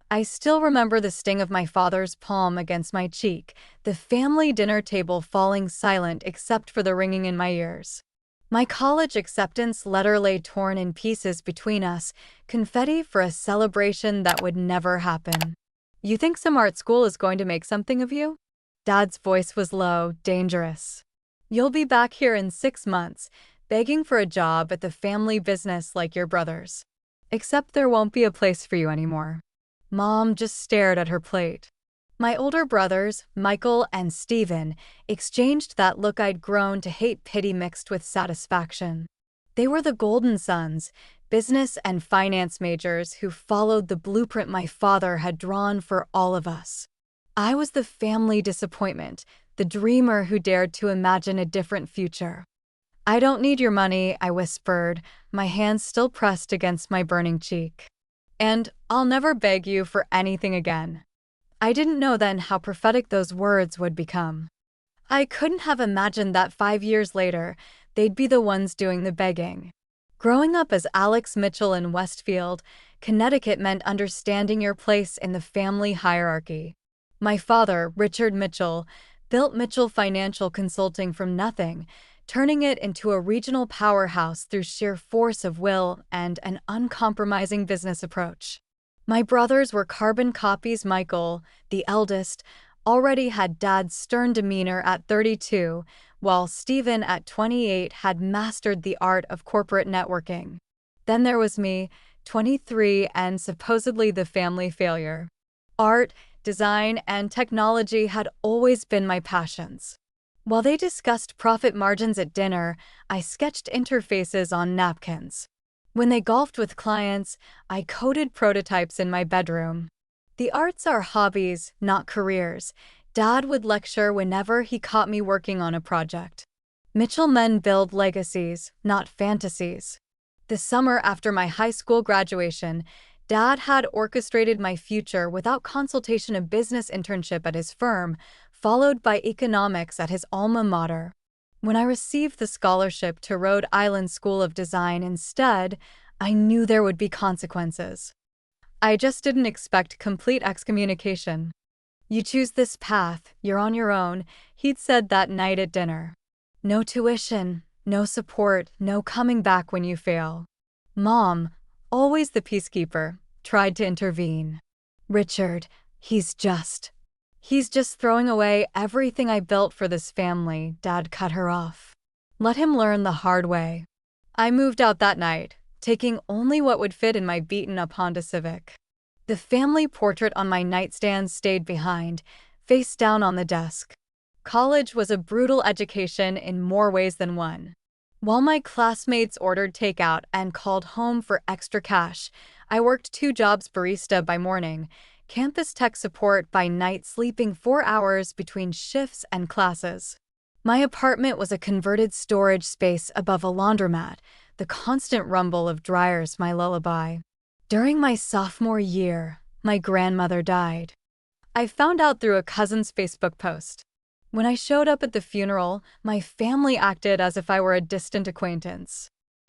I still remember the sting of my father's palm against my cheek, the family dinner table falling silent except for the ringing in my ears. My college acceptance letter lay torn in pieces between us, confetti for a celebration that would never happen. "You think some art school is going to make something of you?" Dad's voice was low, dangerous. "You'll be back here in 6 months, begging for a job at the family business like your brothers. Except there won't be a place for you anymore." Mom just stared at her plate. My older brothers, Michael and Stephen, exchanged that look I'd grown to hate, pity mixed with satisfaction. They were the golden sons, business and finance majors who followed the blueprint my father had drawn for all of us. I was the family disappointment, the dreamer who dared to imagine a different future. "I don't need your money," I whispered, my hands still pressed against my burning cheek. "And I'll never beg you for anything again." I didn't know then how prophetic those words would become. I couldn't have imagined that 5 years later, they'd be the ones doing the begging. Growing up as Alex Mitchell in Westfield, Connecticut meant understanding your place in the family hierarchy. My father, Richard Mitchell, built Mitchell Financial Consulting from nothing, turning it into a regional powerhouse through sheer force of will and an uncompromising business approach. My brothers were carbon copies. Michael, the eldest, already had Dad's stern demeanor at 32, while Stephen at 28 had mastered the art of corporate networking. Then there was me, 23, and supposedly the family failure. Art, design, and technology had always been my passions. While they discussed profit margins at dinner, I sketched interfaces on napkins. When they golfed with clients, I coded prototypes in my bedroom. "The arts are hobbies, not careers," Dad would lecture whenever he caught me working on a project. "Mitchell men build legacies, not fantasies." The summer after my high school graduation, Dad had orchestrated my future without consultation: a business internship at his firm, followed by economics at his alma mater. When I received the scholarship to Rhode Island School of Design instead, I knew there would be consequences. I just didn't expect complete excommunication. "You choose this path, you're on your own," he'd said that night at dinner. "No tuition, no support, no coming back when you fail." Mom, always the peacekeeper, tried to intervene. "Richard, he's just throwing away everything I built for this family," Dad cut her off. "Let him learn the hard way." I moved out that night, taking only what would fit in my beaten-up Honda Civic. The family portrait on my nightstand stayed behind, face down on the desk. College was a brutal education in more ways than one. While my classmates ordered takeout and called home for extra cash, I worked 2 jobs: barista by morning, campus tech support by night, sleeping 4 hours between shifts and classes. My apartment was a converted storage space above a laundromat, the constant rumble of dryers my lullaby. During my sophomore year, my grandmother died. I found out through a cousin's Facebook post. When I showed up at the funeral, my family acted as if I were a distant acquaintance.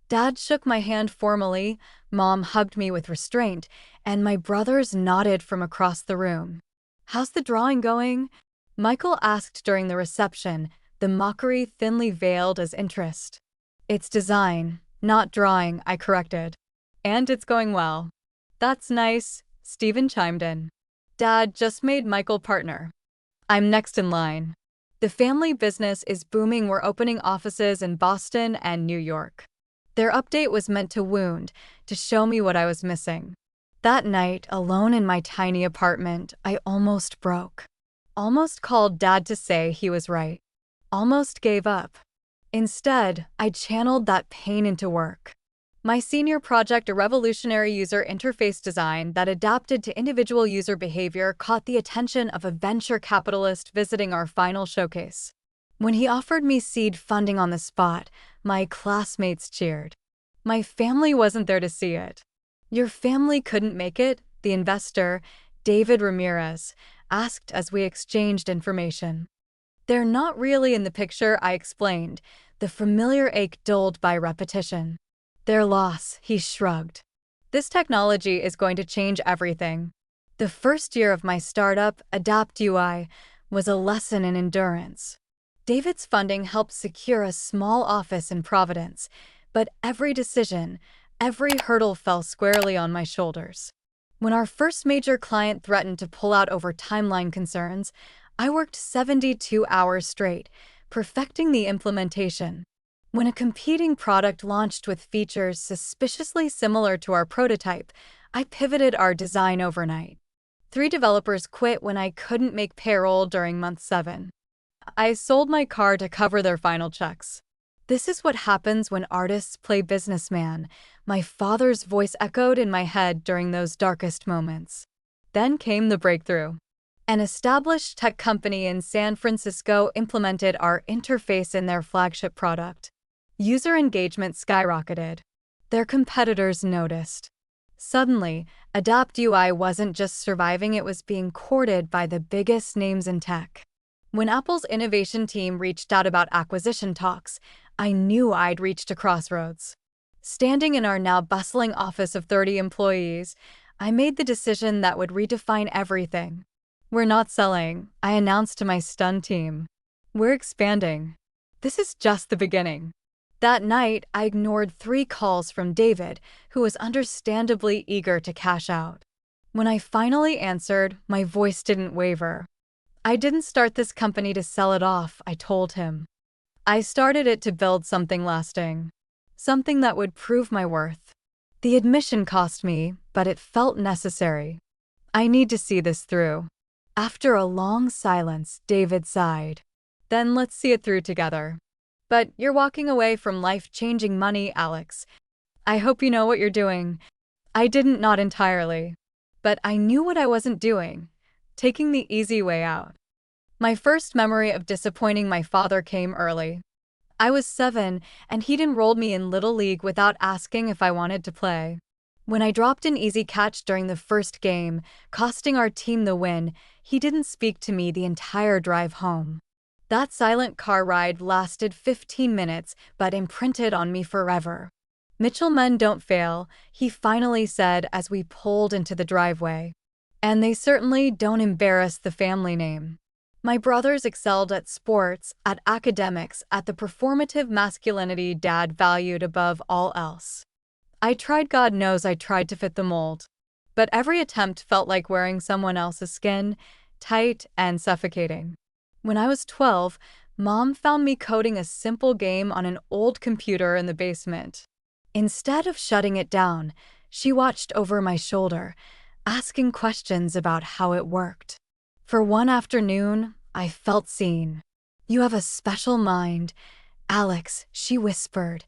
Dad shook my hand formally, Mom hugged me with restraint, and my brothers nodded from across the room. "How's the drawing going?" Michael asked during the reception, the mockery thinly veiled as interest. "It's design, not drawing," I corrected. "And it's going well." "That's nice," Stephen chimed in. "Dad just made Michael partner. I'm next in line. The family business is booming. We're opening offices in Boston and New York." Their update was meant to wound, to show me what I was missing. That night, alone in my tiny apartment, I almost broke. Almost called Dad to say he was right. Almost gave up. Instead, I channeled that pain into work. My senior project, a revolutionary user interface design that adapted to individual user behavior, caught the attention of a venture capitalist visiting our final showcase. When he offered me seed funding on the spot, my classmates cheered. My family wasn't there to see it. "Your family couldn't make it?" the investor, David Ramirez, asked as we exchanged information. "They're not really in the picture," I explained, the familiar ache dulled by repetition. "Their loss," he shrugged. "This technology is going to change everything." The first year of my startup, Adapt UI, was a lesson in endurance. David's funding helped secure a small office in Providence, but every decision, every hurdle fell squarely on my shoulders. When our first major client threatened to pull out over timeline concerns, I worked 72 hours straight, perfecting the implementation. When a competing product launched with features suspiciously similar to our prototype, I pivoted our design overnight. 3 developers quit when I couldn't make payroll during month 7. I sold my car to cover their final checks. This is what happens when artists play businessman. My father's voice echoed in my head during those darkest moments. Then came the breakthrough. An established tech company in San Francisco implemented our interface in their flagship product. User engagement skyrocketed. Their competitors noticed. Suddenly, Adapt UI wasn't just surviving, it was being courted by the biggest names in tech. When Apple's innovation team reached out about acquisition talks, I knew I'd reached a crossroads. Standing in our now bustling office of 30 employees, I made the decision that would redefine everything. We're not selling, I announced to my stunned team. We're expanding. This is just the beginning. That night, I ignored 3 calls from David, who was understandably eager to cash out. When I finally answered, my voice didn't waver. I didn't start this company to sell it off, I told him. I started it to build something lasting. Something that would prove my worth. The admission cost me, but it felt necessary. I need to see this through. After a long silence, David sighed. Then let's see it through together. But you're walking away from life-changing money, Alex. I hope you know what you're doing. I didn't, not entirely. But I knew what I wasn't doing. Taking the easy way out. My first memory of disappointing my father came early. I was 7, and he'd enrolled me in Little League without asking if I wanted to play. When I dropped an easy catch during the first game, costing our team the win, he didn't speak to me the entire drive home. That silent car ride lasted 15 minutes, but imprinted on me forever. Mitchell men don't fail, he finally said as we pulled into the driveway. And they certainly don't embarrass the family name. My brothers excelled at sports, at academics, at the performative masculinity Dad valued above all else. I tried, God knows I tried to fit the mold. But every attempt felt like wearing someone else's skin, tight and suffocating. When I was 12, Mom found me coding a simple game on an old computer in the basement. Instead of shutting it down, she watched over my shoulder, asking questions about how it worked. For one afternoon, I felt seen. You have a special mind, Alex, she whispered,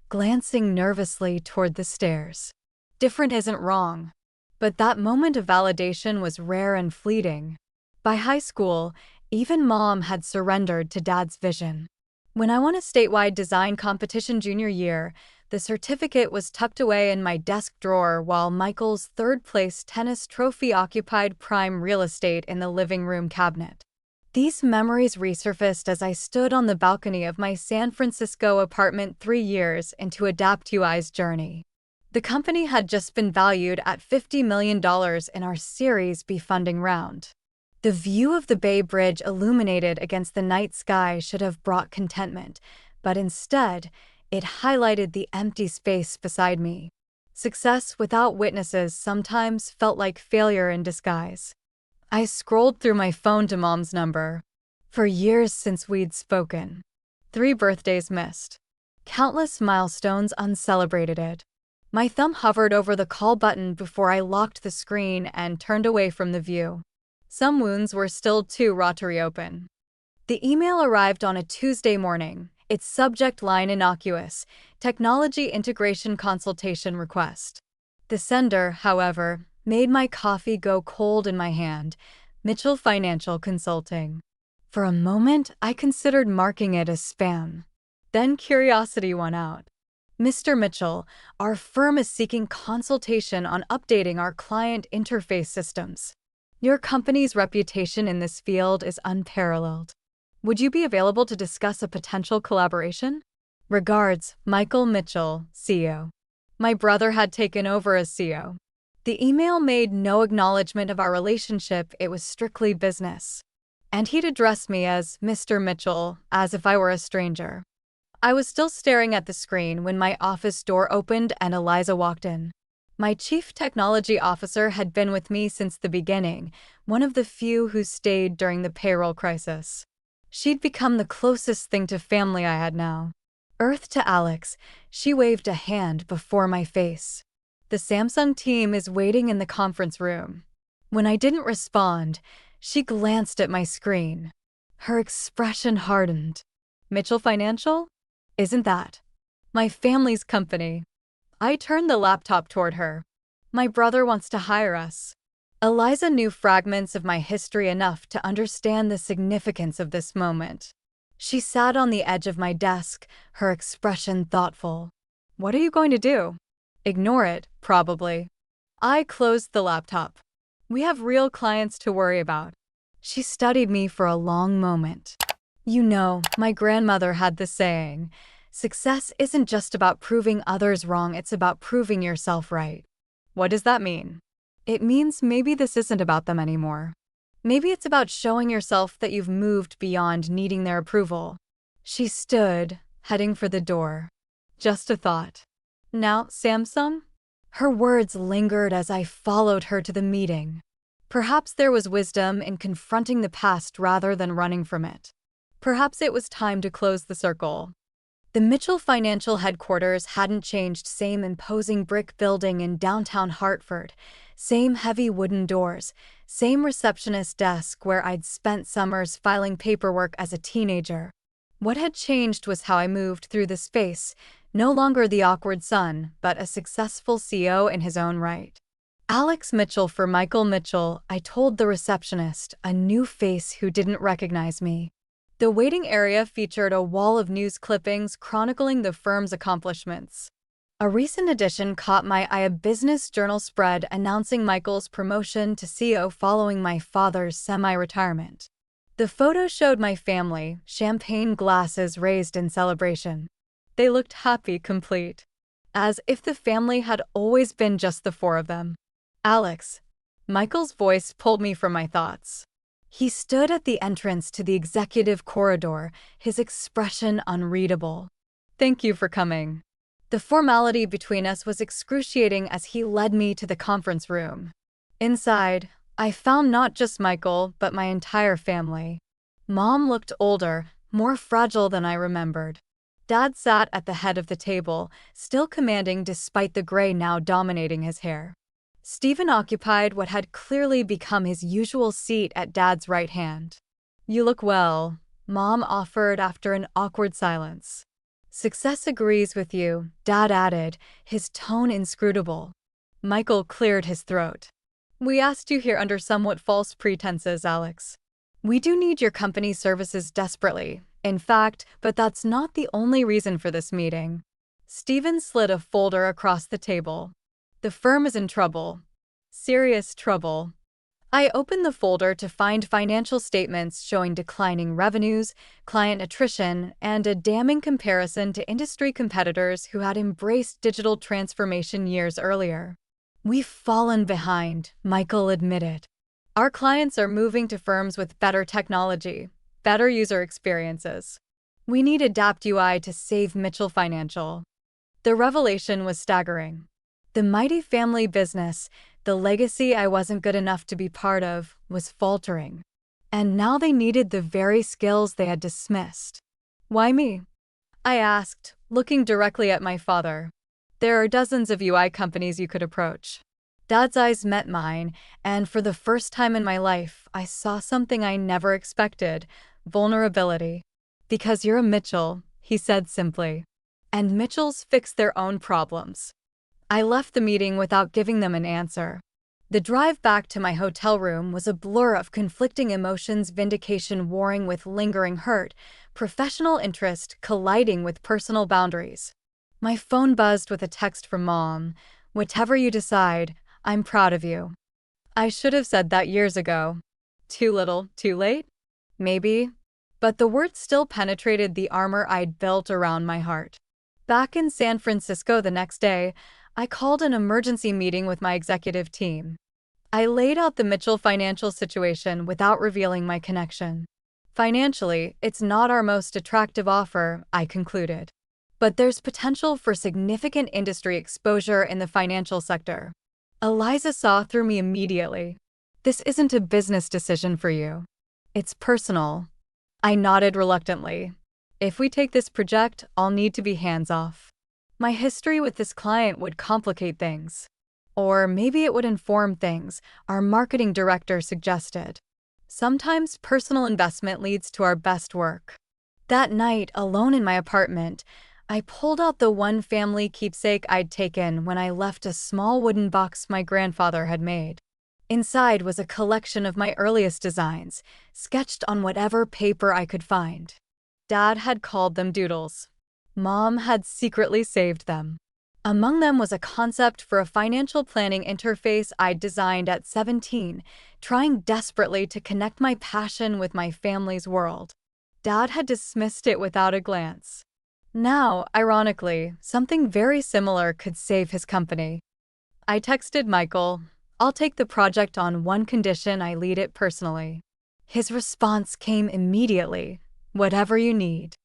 glancing nervously toward the stairs. Different isn't wrong. But that moment of validation was rare and fleeting. By high school, even Mom had surrendered to Dad's vision. When I won a statewide design competition junior year, the certificate was tucked away in my desk drawer while Michael's third-place tennis trophy occupied prime real estate in the living room cabinet. These memories resurfaced as I stood on the balcony of my San Francisco apartment 3 years into Adapt UI's journey. The company had just been valued at $50 million in our Series B funding round. The view of the Bay Bridge illuminated against the night sky should have brought contentment, but instead, it highlighted the empty space beside me. Success without witnesses sometimes felt like failure in disguise. I scrolled through my phone to Mom's number. For years since we'd spoken. 3 birthdays missed. Countless milestones uncelebrated. My thumb hovered over the call button before I locked the screen and turned away from the view. Some wounds were still too raw to reopen. The email arrived on a Tuesday morning, its subject line innocuous, Technology Integration Consultation Request. The sender, however, made my coffee go cold in my hand, Mitchell Financial Consulting. For a moment, I considered marking it as spam. Then curiosity won out. Mr. Mitchell, our firm is seeking consultation on updating our client interface systems. Your company's reputation in this field is unparalleled. Would you be available to discuss a potential collaboration? Regards, Michael Mitchell, CEO. My brother had taken over as CEO. The email made no acknowledgement of our relationship, it was strictly business. And he'd addressed me as Mr. Mitchell, as if I were a stranger. I was still staring at the screen when my office door opened and Eliza walked in. My chief technology officer had been with me since the beginning, one of the few who stayed during the payroll crisis. She'd become the closest thing to family I had now. Earth to Alex, she waved a hand before my face. The Samsung team is waiting in the conference room. When I didn't respond, she glanced at my screen. Her expression hardened. Mitchell Financial? Isn't that my family's company? I turned the laptop toward her. My brother wants to hire us. Eliza knew fragments of my history enough to understand the significance of this moment. She sat on the edge of my desk, her expression thoughtful. What are you going to do? Ignore it, probably. I closed the laptop. We have real clients to worry about. She studied me for a long moment. You know, my grandmother had this saying, success isn't just about proving others wrong, it's about proving yourself right. What does that mean? It means maybe this isn't about them anymore. Maybe it's about showing yourself that you've moved beyond needing their approval. She stood, heading for the door. Just a thought. Now, Samsung? Her words lingered as I followed her to the meeting. Perhaps there was wisdom in confronting the past rather than running from it. Perhaps it was time to close the circle. The Mitchell Financial headquarters hadn't changed, same imposing brick building in downtown Hartford, same heavy wooden doors, same receptionist desk where I'd spent summers filing paperwork as a teenager. What had changed was how I moved through the space, no longer the awkward son, but a successful CEO in his own right. Alex Mitchell for Michael Mitchell, I told the receptionist, a new face who didn't recognize me. The waiting area featured a wall of news clippings chronicling the firm's accomplishments. A recent addition caught my eye, a business journal spread announcing Michael's promotion to CEO following my father's semi-retirement. The photo showed my family, champagne glasses raised in celebration. They looked happy, complete. As if the family had always been just the four of them. Alex. Michael's voice pulled me from my thoughts. He stood at the entrance to the executive corridor, his expression unreadable. Thank you for coming. The formality between us was excruciating as he led me to the conference room. Inside, I found not just Michael, but my entire family. Mom looked older, more fragile than I remembered. Dad sat at the head of the table, still commanding despite the gray now dominating his hair. Stephen occupied what had clearly become his usual seat at Dad's right hand. You look well, Mom offered after an awkward silence. Success agrees with you, Dad added, his tone inscrutable. Michael cleared his throat. We asked you here under somewhat false pretenses, Alex. We do need your company's services desperately, in fact, but that's not the only reason for this meeting. Stephen slid a folder across the table. The firm is in trouble. Serious trouble. I opened the folder to find financial statements showing declining revenues, client attrition, and a damning comparison to industry competitors who had embraced digital transformation years earlier. We've fallen behind, Michael admitted. Our clients are moving to firms with better technology, better user experiences. We need Adapt UI to save Mitchell Financial. The revelation was staggering. The mighty family business, the legacy I wasn't good enough to be part of, was faltering. And now they needed the very skills they had dismissed. Why me? I asked, looking directly at my father. There are dozens of UI companies you could approach. Dad's eyes met mine, and for the first time in my life, I saw something I never expected: vulnerability. Because you're a Mitchell, he said simply. And Mitchells fix their own problems. I left the meeting without giving them an answer. The drive back to my hotel room was a blur of conflicting emotions, vindication warring with lingering hurt, professional interest colliding with personal boundaries. My phone buzzed with a text from Mom. Whatever you decide, I'm proud of you. I should have said that years ago. Too little, too late? Maybe. But the words still penetrated the armor I'd built around my heart. Back in San Francisco the next day, I called an emergency meeting with my executive team. I laid out the Mitchell financial situation without revealing my connection. Financially, it's not our most attractive offer, I concluded. But there's potential for significant industry exposure in the financial sector. Eliza saw through me immediately. This isn't a business decision for you. It's personal. I nodded reluctantly. If we take this project, I'll need to be hands-off. My history with this client would complicate things. Or maybe it would inform things, our marketing director suggested. Sometimes personal investment leads to our best work. That night, alone in my apartment, I pulled out the one family keepsake I'd taken when I left a small wooden box my grandfather had made. Inside was a collection of my earliest designs, sketched on whatever paper I could find. Dad had called them doodles. Mom had secretly saved them. Among them was a concept for a financial planning interface I'd designed at 17, trying desperately to connect my passion with my family's world. Dad had dismissed it without a glance. Now, ironically, something very similar could save his company. I texted Michael, "I'll take the project on one condition I lead it personally." His response came immediately, "Whatever you need."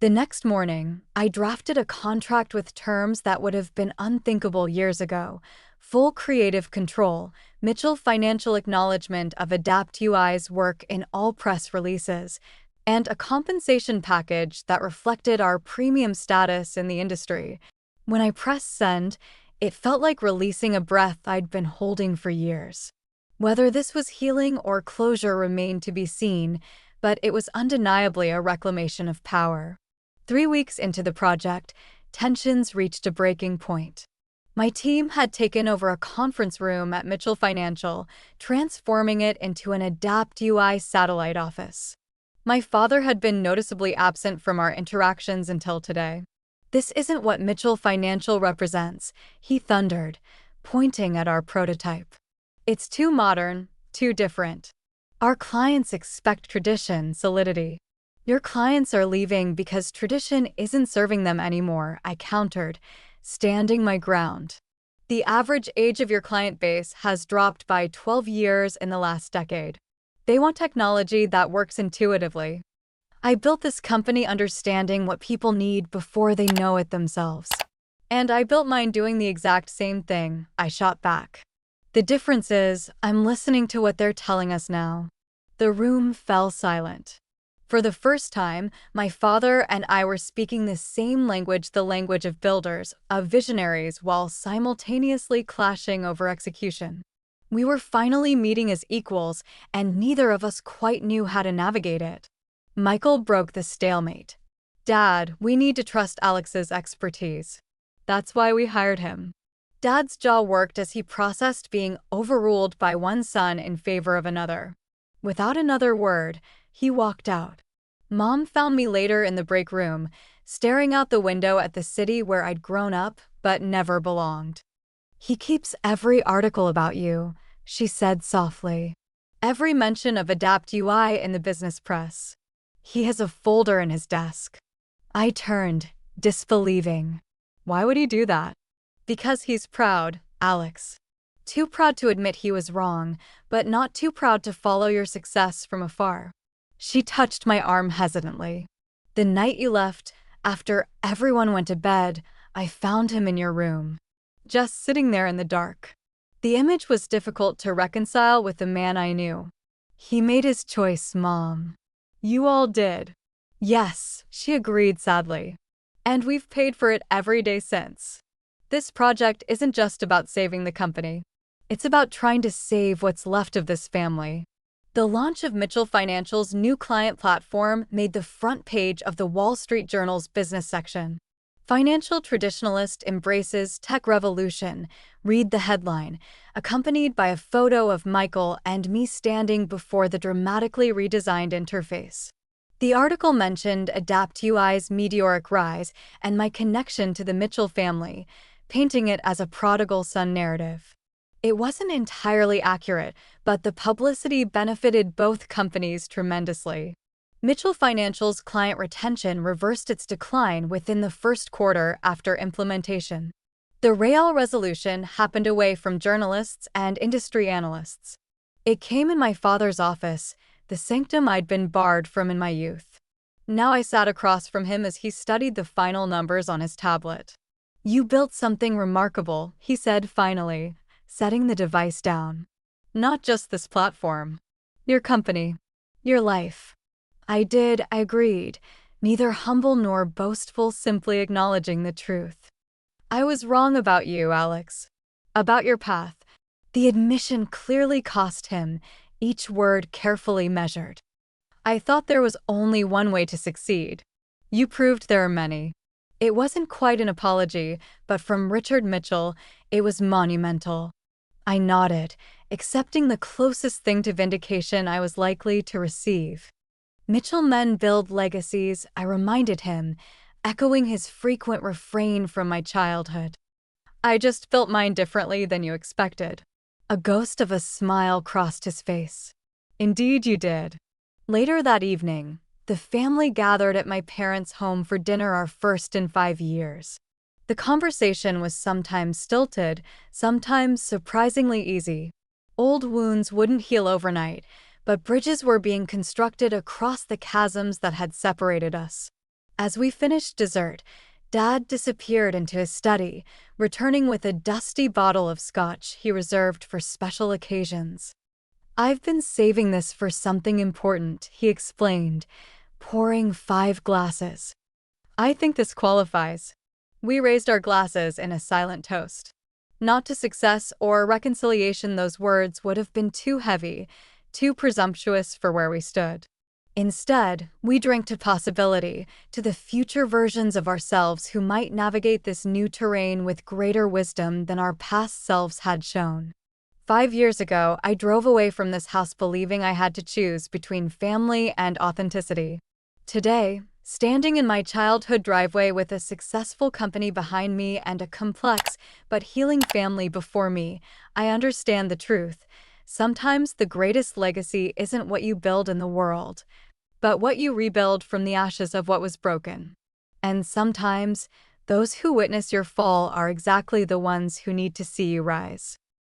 The next morning, I drafted a contract with terms that would have been unthinkable years ago: full creative control, Mitchell financial acknowledgement of Adapt UI's work in all press releases, and a compensation package that reflected our premium status in the industry. When I pressed send, it felt like releasing a breath I'd been holding for years. Whether this was healing or closure remained to be seen, but it was undeniably a reclamation of power. 3 weeks into the project, tensions reached a breaking point. My team had taken over a conference room at Mitchell Financial, transforming it into an Adapt UI satellite office. My father had been noticeably absent from our interactions until today. "This isn't what Mitchell Financial represents," he thundered, pointing at our prototype. "It's too modern, too different. Our clients expect tradition, solidity." "Your clients are leaving because tradition isn't serving them anymore," I countered, standing my ground. "The average age of your client base has dropped by 12 years in the last decade. They want technology that works intuitively. I built this company understanding what people need before they know it themselves. And I built mine doing the exact same thing," I shot back. "The difference is, I'm listening to what they're telling us now." The room fell silent. For the first time, my father and I were speaking the same language, the language of builders, of visionaries, while simultaneously clashing over execution. We were finally meeting as equals, and neither of us quite knew how to navigate it. Michael broke the stalemate. "Dad, we need to trust Alex's expertise. That's why we hired him." Dad's jaw worked as he processed being overruled by one son in favor of another. Without another word, he walked out. Mom found me later in the break room, staring out the window at the city where I'd grown up but never belonged. "He keeps every article about you," she said softly. "Every mention of Adapt UI in the business press. He has a folder in his desk." I turned, disbelieving. "Why would he do that?" "Because he's proud, Alex. Too proud to admit he was wrong, but not too proud to follow your success from afar." She touched my arm hesitantly. "The night you left, after everyone went to bed, I found him in your room. Just sitting there in the dark." The image was difficult to reconcile with the man I knew. "He made his choice, Mom." "You all did." "Yes," she agreed sadly. "And we've paid for it every day since." This project isn't just about saving the company. It's about trying to save what's left of this family. The launch of Mitchell Financial's new client platform made the front page of the Wall Street Journal's business section. "Financial traditionalist embraces tech revolution," read the headline, accompanied by a photo of Michael and me standing before the dramatically redesigned interface. The article mentioned Adapt UI's meteoric rise and my connection to the Mitchell family, painting it as a prodigal son narrative. It wasn't entirely accurate, but the publicity benefited both companies tremendously. Mitchell Financial's client retention reversed its decline within the first quarter after implementation. The real resolution happened away from journalists and industry analysts. It came in my father's office, the sanctum I'd been barred from in my youth. Now I sat across from him as he studied the final numbers on his tablet. "You built something remarkable," he said finally, setting the device down. "Not just this platform. Your company. Your life." I agreed, neither humble nor boastful, simply acknowledging the truth. "I was wrong about you, Alex. About your path." The admission clearly cost him, each word carefully measured. "I thought there was only one way to succeed. You proved there are many." It wasn't quite an apology, but from Richard Mitchell, it was monumental. I nodded, accepting the closest thing to vindication I was likely to receive. "Mitchell men build legacies," I reminded him, echoing his frequent refrain from my childhood. "I just built mine differently than you expected." A ghost of a smile crossed his face. "Indeed you did." Later that evening, the family gathered at my parents' home for dinner, our first in 5 years. The conversation was sometimes stilted, sometimes surprisingly easy. Old wounds wouldn't heal overnight, but bridges were being constructed across the chasms that had separated us. As we finished dessert, Dad disappeared into his study, returning with a dusty bottle of scotch he reserved for special occasions. "I've been saving this for something important," he explained, pouring 5 glasses. "I think this qualifies." We raised our glasses in a silent toast. Not to success or reconciliation, those words would have been too heavy, too presumptuous for where we stood. Instead, we drank to possibility, to the future versions of ourselves who might navigate this new terrain with greater wisdom than our past selves had shown. 5 years ago, I drove away from this house believing I had to choose between family and authenticity. Today, standing in my childhood driveway with a successful company behind me and a complex but healing family before me, I understand the truth. Sometimes the greatest legacy isn't what you build in the world, but what you rebuild from the ashes of what was broken. And sometimes, those who witness your fall are exactly the ones who need to see you rise.